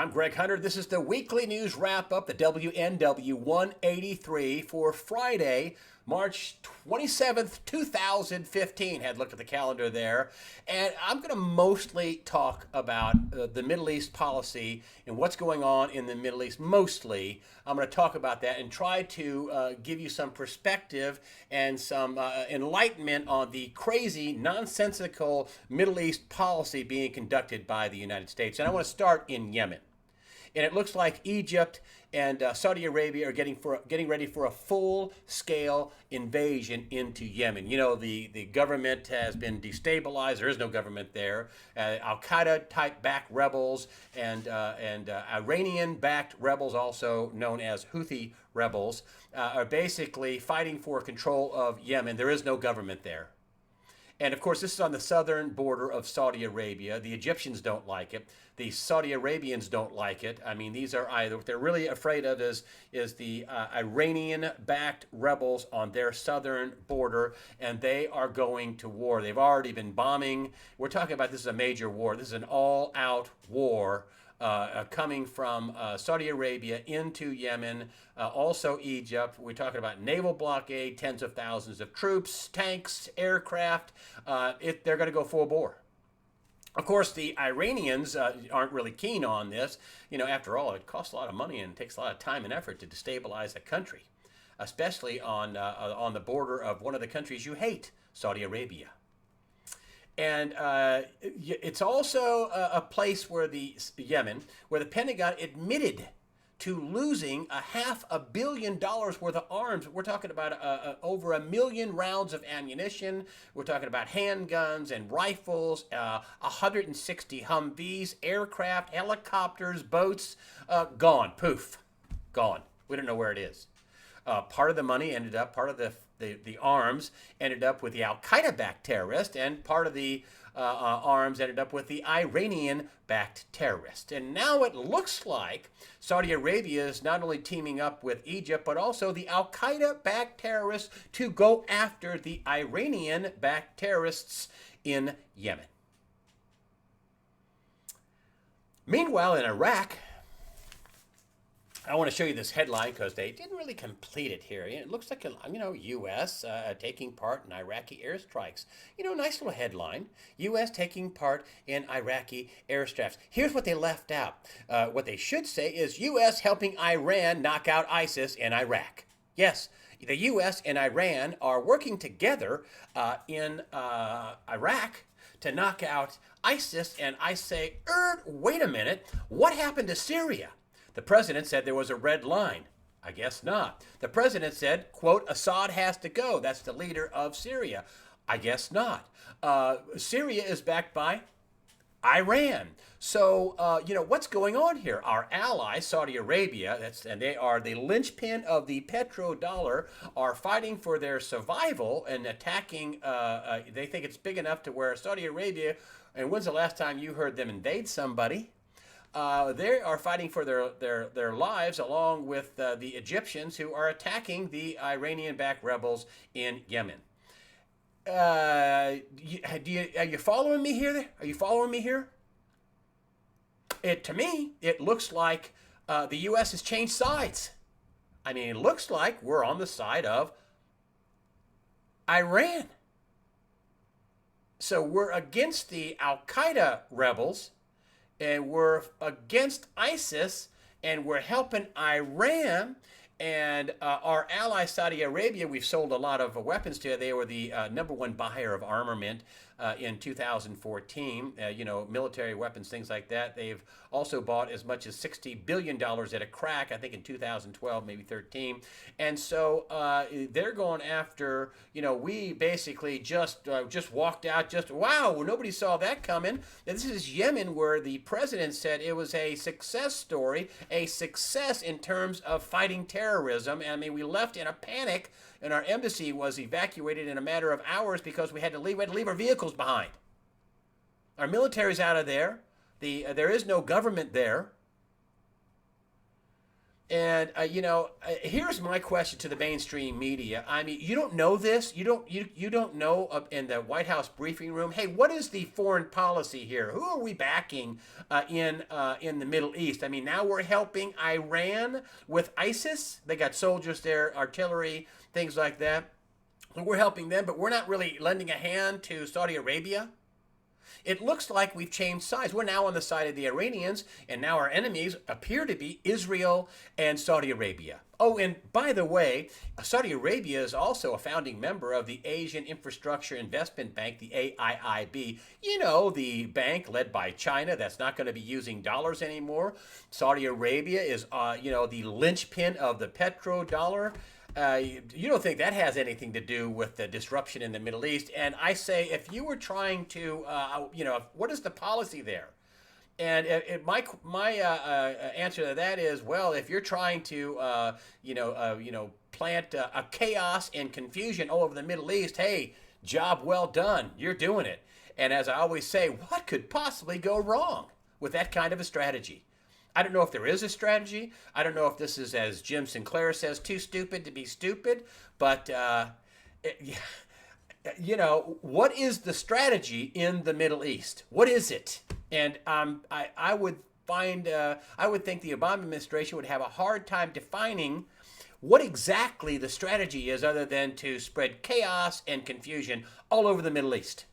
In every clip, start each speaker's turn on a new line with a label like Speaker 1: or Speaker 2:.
Speaker 1: I'm Greg Hunter. This is the weekly news wrap up, the WNW 183 for Friday, March 27th, 2015. Had a look at the calendar there. And I'm going to mostly talk about the Middle East policy and what's going on in the Middle East. Mostly, I'm going to talk about that and try to give you some perspective and some enlightenment on the crazy, nonsensical Middle East policy being conducted by the United States. And I want to start in Yemen. And it looks like Egypt and Saudi Arabia are getting ready for a full-scale invasion into Yemen. You know, the government has been destabilized. There is no government there. Al-Qaeda type backed rebels and Iranian backed rebels, also known as Houthi rebels, are basically fighting for control of Yemen. There is no government there. And of course, this is on the southern border of Saudi Arabia. The Egyptians don't like it. The Saudi Arabians don't like it. I mean, these are either what they're really afraid of is the Iranian-backed rebels on their southern border, and they are going to war. They've already been bombing. We're talking about this is a major war. This is an all-out war. Coming from Saudi Arabia into Yemen, also Egypt. We're talking about naval blockade, tens of thousands of troops, tanks, aircraft. They're going to go full bore. Of course, the Iranians aren't really keen on this. You know, after all, it costs a lot of money and takes a lot of time and effort to destabilize a country, especially on the border of one of the countries you hate, Saudi Arabia. And it's also a place where Yemen, where the Pentagon admitted to losing $500 million worth of arms. We're talking about over 1 million rounds of ammunition. We're talking about handguns and rifles, 160 Humvees, aircraft, helicopters, boats, gone, poof, gone. We don't know where it is. Part of the money ended up, part of the arms ended up with the al-Qaeda-backed terrorist, and part of the arms ended up with the Iranian-backed terrorist. And now it looks like Saudi Arabia is not only teaming up with Egypt, but also the al-Qaeda-backed terrorists to go after the Iranian-backed terrorists in Yemen. Meanwhile, in Iraq, I want to show you this headline because they didn't really complete it here. It looks like, U.S. Taking part in Iraqi airstrikes. Nice little headline. U.S. taking part in Iraqi airstrikes. Here's what they left out. What they should say is U.S. helping Iran knock out ISIS in Iraq. Yes, the U.S. and Iran are working together in Iraq to knock out ISIS. And I say, wait a minute. What happened to Syria? The president said there was a red line. I guess not. The president said, quote, Assad has to go. That's the leader of Syria. I guess not. Syria is backed by Iran. So, what's going on here? Our ally, Saudi Arabia, and they are the linchpin of the petrodollar, are fighting for their survival and attacking. They think it's big enough to where Saudi Arabia, and when's the last time you heard them invade somebody? They are fighting for their lives along with the Egyptians who are attacking the Iranian-backed rebels in Yemen. Are you following me here? Are you following me here? To me, it looks like the U.S. has changed sides. I mean, it looks like we're on the side of Iran. So we're against the al-Qaeda rebels, and we're against ISIS, and we're helping Iran. And our ally, Saudi Arabia, we've sold a lot of weapons to. They were the number one buyer of armament in 2014, military weapons, things like that. They've also bought as much as $60 billion at a crack, I think in 2012, maybe 13. And so they're going after, we basically just walked out, wow, nobody saw that coming. And this is Yemen, where the president said it was a success story, a success in terms of fighting terrorism. And I mean, we left in a panic, and our embassy was evacuated in a matter of hours because we had to leave our vehicles behind. Our military's out of there. There is no government there. And here's my question to the mainstream media. I mean, you don't know this. You don't know in the White House briefing room. Hey, what is the foreign policy here? Who are we backing in the Middle East? I mean, now we're helping Iran with ISIS. They got soldiers there, artillery, things like that. We're helping them, but we're not really lending a hand to Saudi Arabia. It looks like we've changed sides. We're now on the side of the Iranians, and now our enemies appear to be Israel and Saudi Arabia. Oh, and by the way, Saudi Arabia is also a founding member of the Asian Infrastructure Investment Bank, the AIIB. You know, the bank led by China that's not going to be using dollars anymore. Saudi Arabia is, the linchpin of the petrodollar. You don't think that has anything to do with the disruption in the Middle East? And I say, if you were trying to, what is the policy there? And my answer to that is, well, if you're trying to, plant a chaos and confusion all over the Middle East, hey, job well done. You're doing it. And as I always say, what could possibly go wrong with that kind of a strategy? I don't know if there is a strategy. I don't know if this is, as Jim Sinclair says, too stupid to be stupid. But, what is the strategy in the Middle East? What is it? And I would think the Obama administration would have a hard time defining what exactly the strategy is, other than to spread chaos and confusion all over the Middle East.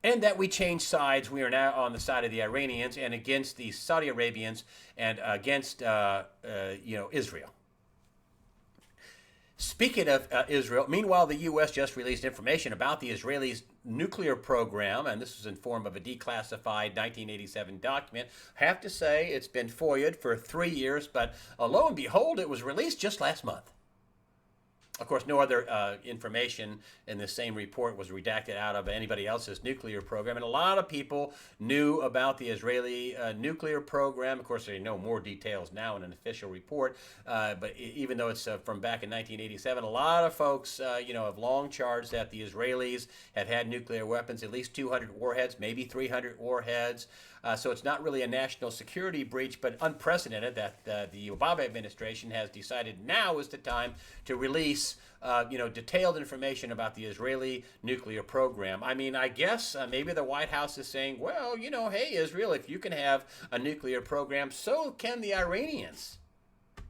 Speaker 1: And that we change sides. We are now on the side of the Iranians and against the Saudi Arabians and against Israel. Speaking of Israel, meanwhile, the U.S. just released information about the Israelis' nuclear program, and this was in form of a declassified 1987 document. I have to say, it's been FOIA'd for 3 years, but lo and behold, it was released just last month. Of course, no other information in the same report was redacted out of anybody else's nuclear program. And a lot of people knew about the Israeli nuclear program. Of course, they know more details now in an official report. But even though it's from back in 1987, a lot of folks, have long charged that the Israelis have had nuclear weapons, at least 200 warheads, maybe 300 warheads. So it's not really a national security breach, but unprecedented that the Obama administration has decided now is the time to release detailed information about the Israeli nuclear program. I mean, I guess maybe the White House is saying, well, hey, Israel, if you can have a nuclear program, so can the Iranians.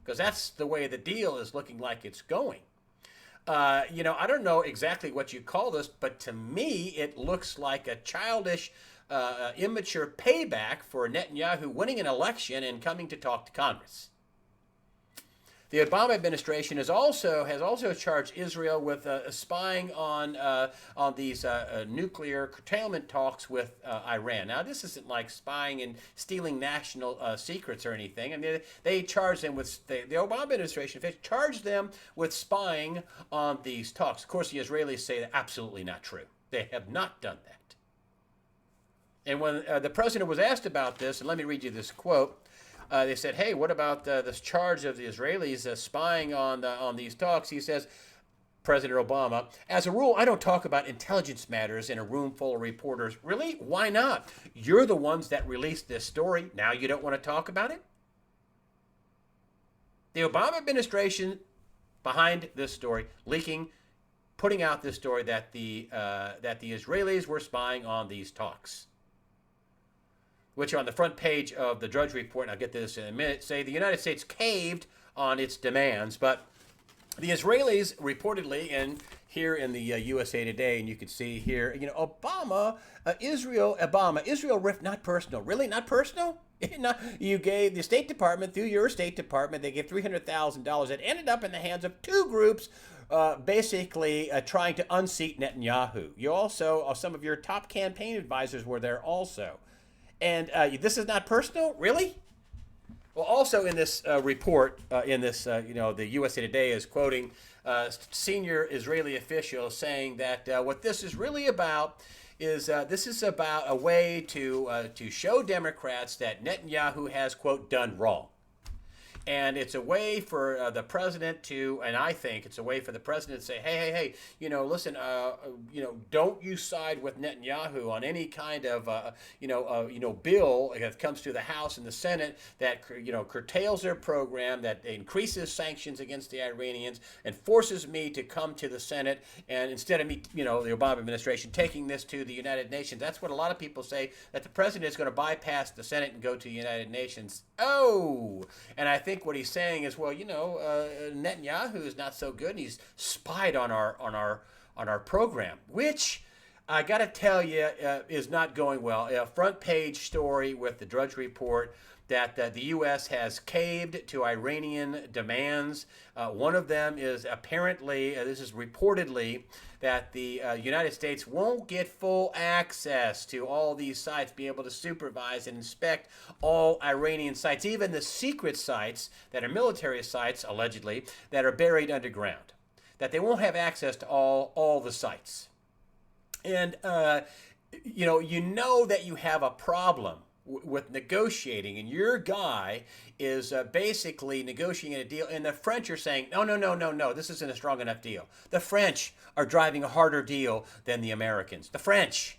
Speaker 1: Because that's the way the deal is looking like it's going. I don't know exactly what you call this, but to me, it looks like a childish, immature payback for Netanyahu winning an election and coming to talk to Congress. The Obama administration has also charged Israel with spying on these nuclear curtailment talks with Iran. Now, this isn't like spying and stealing national secrets or anything. I mean, they charged them with the Obama administration charged them with spying on these talks. Of course, the Israelis say that absolutely not true. They have not done that. And when the president was asked about this, and let me read you this quote. They said, hey, what about this charge of the Israelis spying on these talks? He says, President Obama, as a rule, I don't talk about intelligence matters in a room full of reporters. Really? Why not? You're the ones that released this story. Now you don't want to talk about it? The Obama administration behind this story, putting out this story that the Israelis were spying on these talks, which are on the front page of the Drudge Report, and I'll get to this in a minute, say the United States caved on its demands. But the Israelis reportedly, and here in the USA Today, and you can see here, Israel rift, not personal. Really? Not personal? You gave the State Department, through your State Department, they gave $300,000 that ended up in the hands of two groups basically trying to unseat Netanyahu. You also, some of your top campaign advisors were there also. And this is not personal? Really? Well, also in this report, the USA Today is quoting senior Israeli officials saying that what this is really about is this is about a way to show Democrats that Netanyahu has, quote, done wrong. And it's a way for the president to, and I think it's a way for the president to say, hey, listen, don't you side with Netanyahu on any kind of, bill that comes to the House and the Senate that, curtails their program, that increases sanctions against the Iranians, and forces me to come to the Senate. And instead of me, the Obama administration taking this to the United Nations, that's what a lot of people say, that the president is going to bypass the Senate and go to the United Nations. Oh, and I think what he's saying is, well, Netanyahu is not so good, and he's spied on our program, which I got to tell you is not going well. A front page story with the Drudge Report that the U.S. has caved to Iranian demands. One of them is apparently, this is reportedly, that the United States won't get full access to all these sites, be able to supervise and inspect all Iranian sites, even the secret sites that are military sites, allegedly, that are buried underground, that they won't have access to all the sites. And, you know that you have a problem with negotiating, and your guy is basically negotiating a deal, and the French are saying, no, this isn't a strong enough deal. The French are driving a harder deal than the Americans. The French.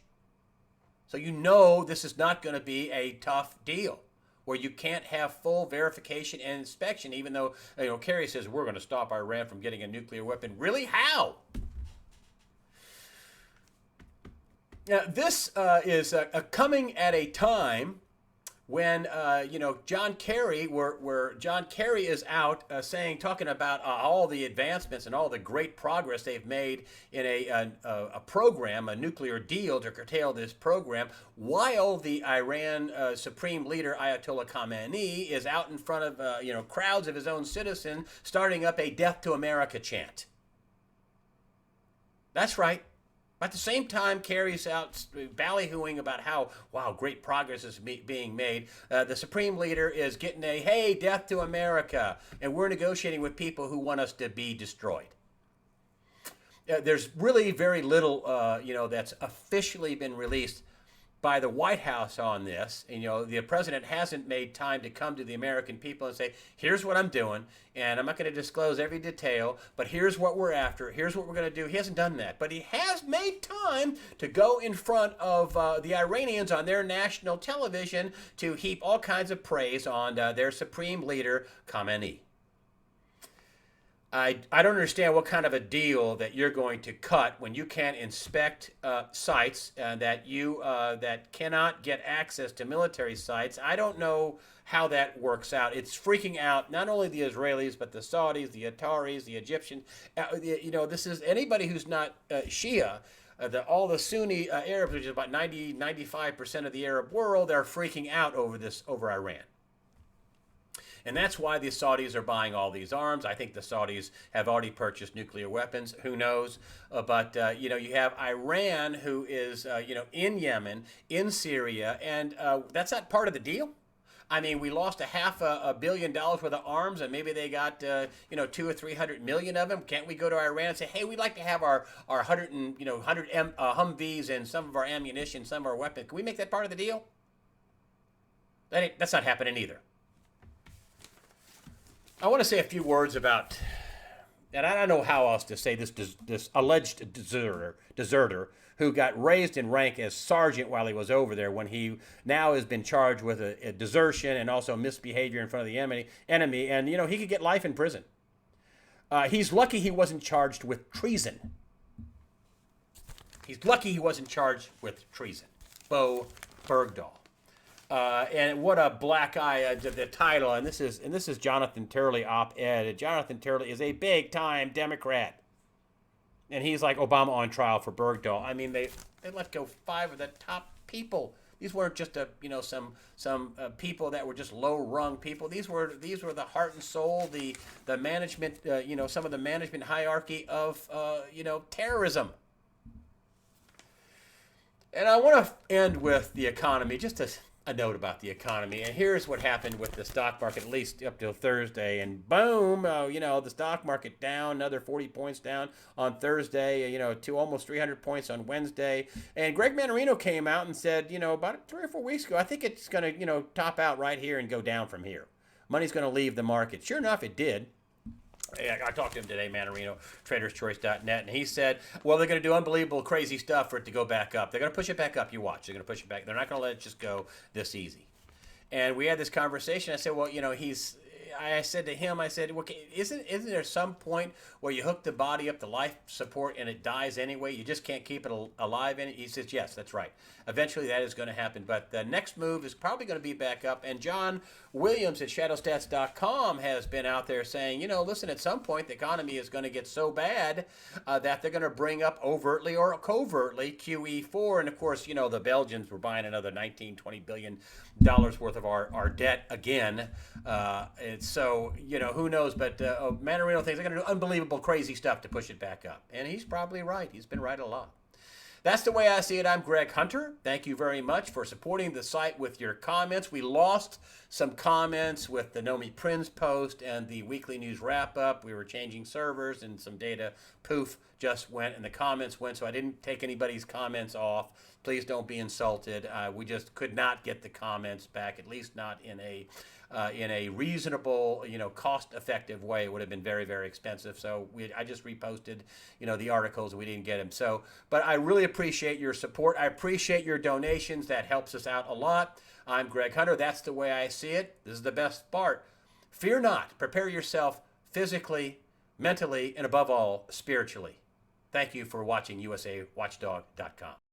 Speaker 1: So this is not going to be a tough deal where you can't have full verification and inspection, even though, Kerry says we're going to stop Iran from getting a nuclear weapon. Really? How? Now, this is coming at a time when, John Kerry, where John Kerry is out talking about all the advancements and all the great progress they've made in a program, a nuclear deal to curtail this program, while the Iran Supreme Leader Ayatollah Khamenei is out in front of, crowds of his own citizens starting up a Death to America chant. That's right. At the same time, Kerry's out ballyhooing about how, wow, great progress is being made. The Supreme Leader is getting a, hey, death to America, and we're negotiating with people who want us to be destroyed. There's really very little, that's officially been released by the White House on this. And, the president hasn't made time to come to the American people and say, here's what I'm doing, and I'm not going to disclose every detail, but here's what we're after, here's what we're going to do. He hasn't done that, but he has made time to go in front of the Iranians on their national television to heap all kinds of praise on their supreme leader, Khamenei. I don't understand what kind of a deal that you're going to cut when you can't inspect sites that cannot get access to military sites. I don't know how that works out. It's freaking out not only the Israelis, but the Saudis, the Qataris, the Egyptians. This is anybody who's not Shia. All the Sunni Arabs, which is about 95% of the Arab world, are freaking out over Iran. And that's why the Saudis are buying all these arms. I think the Saudis have already purchased nuclear weapons. Who knows? But you have Iran, who is, in Yemen, in Syria, and that's not part of the deal. I mean, we lost $500 million worth of arms, and maybe they got, 200 or 300 million of them. Can't we go to Iran and say, hey, we'd like to have our 100 Humvees and some of our ammunition, some of our weapons. Can we make that part of the deal? That's not happening either. I want to say a few words about, and I don't know how else to say this alleged deserter who got raised in rank as sergeant while he was over there, when he now has been charged with a desertion and also misbehavior in front of the enemy, and he could get life in prison. He's lucky he wasn't charged with treason. He's lucky he wasn't charged with treason. Bo Bergdahl. And what a black eye, the title, and this is Jonathan Turley op-ed. Jonathan Turley is a big-time Democrat. And he's like Obama on trial for Bergdahl. I mean, they let go 5 of the top people. These weren't just some people that were just low-rung people. These were the heart and soul, the management, some of the management hierarchy of terrorism. And I want to end with the economy, just a note about the economy. And here's what happened with the stock market, at least up till Thursday. And boom, the stock market down, another 40 points down on Thursday, to almost 300 points on Wednesday. And Greg Manarino came out and said, about 3 or 4 weeks ago, I think it's going to, top out right here and go down from here. Money's going to leave the market. Sure enough, it did. I talked to him today, Manarino, traderschoice.net, and he said, well, they're going to do unbelievable, crazy stuff for it to go back up. They're going to push it back up. You watch. They're going to push it back. They're not going to let it just go this easy. And we had this conversation. I said, well, I said to him, I said, well, isn't there some point where you hook the body up to life support and it dies anyway? You just can't keep it alive in it? He says, yes, that's right. Eventually that is going to happen. But the next move is probably going to be back up. And John Williams at shadowstats.com has been out there saying, listen, at some point the economy is going to get so bad that they're going to bring up overtly or covertly QE4. And of course, the Belgians were buying another $19-20 billion worth of our debt again. So, who knows? But Manarino thinks they're going to do unbelievable, crazy stuff to push it back up. And he's probably right. He's been right a lot. That's the way I see it. I'm Greg Hunter. Thank you very much for supporting the site with your comments. We lost some comments with the Nomi Prinz post and the weekly news wrap-up. We were changing servers and some data, poof, just went and the comments went, so I didn't take anybody's comments off. Please don't be insulted. We just could not get the comments back, at least not in a reasonable, cost-effective way. It would have been very, very expensive. So I just reposted, the articles. We didn't get them. So, but I really appreciate your support. I appreciate your donations. That helps us out a lot. I'm Greg Hunter. That's the way I see it. This is the best part. Fear not. Prepare yourself physically, mentally, and above all, spiritually. Thank you for watching USAWatchdog.com.